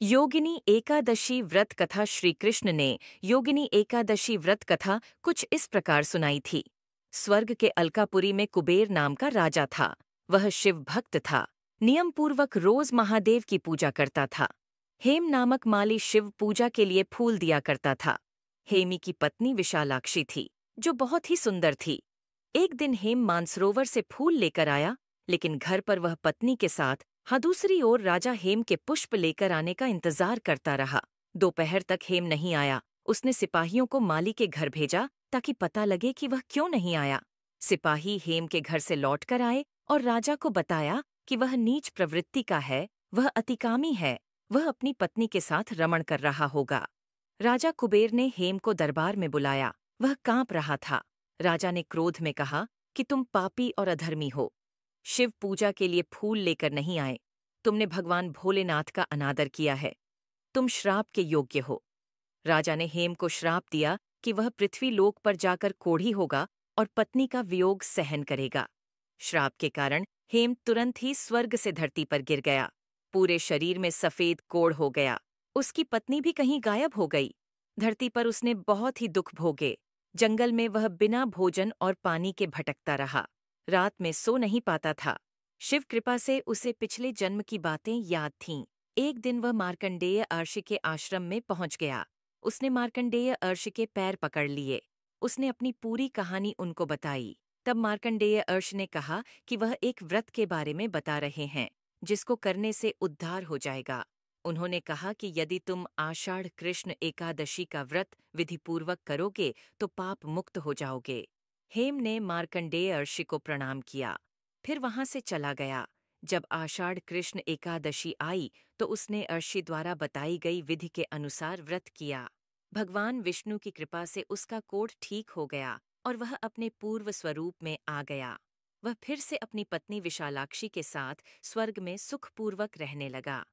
योगिनी एकादशी व्रत कथा। श्री कृष्ण ने योगिनी एकादशी व्रत कथा कुछ इस प्रकार सुनाई थी। स्वर्ग के अलकापुरी में कुबेर नाम का राजा था। वह शिव भक्त था। नियम पूर्वक रोज महादेव की पूजा करता था। हेम नामक माली शिव पूजा के लिए फूल दिया करता था। हेमी की पत्नी विशालाक्षी थी, जो बहुत ही सुंदर थी। एक दिन हेम मानसरोवर से फूल लेकर आया, लेकिन घर पर वह पत्नी के साथ दूसरी ओर राजा हेम के पुष्प लेकर आने का इंतजार करता रहा। दोपहर तक हेम नहीं आया। उसने सिपाहियों को माली के घर भेजा ताकि पता लगे कि वह क्यों नहीं आया। सिपाही हेम के घर से लौटकर आए और राजा को बताया कि वह नीच प्रवृत्ति का है, वह अतिकामी है, वह अपनी पत्नी के साथ रमण कर रहा होगा। राजा कुबेर ने हेम को दरबार में बुलाया। वह कांप रहा था। राजा ने क्रोध में कहा कि तुम पापी और अधर्मी हो। शिव पूजा के लिए फूल लेकर नहीं आए। तुमने भगवान भोलेनाथ का अनादर किया है। तुम श्राप के योग्य हो। राजा ने हेम को श्राप दिया कि वह पृथ्वी लोक पर जाकर कोढ़ी होगा और पत्नी का वियोग सहन करेगा। श्राप के कारण हेम तुरंत ही स्वर्ग से धरती पर गिर गया। पूरे शरीर में सफेद कोढ़ हो गया। उसकी पत्नी भी कहीं गायब हो गई। धरती पर उसने बहुत ही दुख भोगे। जंगल में वह बिना भोजन और पानी के भटकता रहा। रात में सो नहीं पाता था। शिव कृपा से उसे पिछले जन्म की बातें याद थीं। एक दिन वह मार्कंडेय अर्षि के आश्रम में पहुंच गया। उसने मार्कंडेय अर्षि के पैर पकड़ लिए। उसने अपनी पूरी कहानी उनको बताई। तब मार्कंडेय अर्षि ने कहा कि वह एक व्रत के बारे में बता रहे हैं, जिसको करने से उद्धार हो जाएगा। उन्होंने कहा कि यदि तुम आषाढ़ कृष्ण एकादशी का व्रत विधिपूर्वक करोगे तो पाप मुक्त हो जाओगे। हेम ने मार्कंडेय ऋषि को प्रणाम किया, फिर वहां से चला गया। जब आषाढ़ कृष्ण एकादशी आई तो उसने ऋषि द्वारा बताई गई विधि के अनुसार व्रत किया। भगवान विष्णु की कृपा से उसका कोढ़ ठीक हो गया और वह अपने पूर्व स्वरूप में आ गया। वह फिर से अपनी पत्नी विशालाक्षी के साथ स्वर्ग में सुखपूर्वक रहने लगा।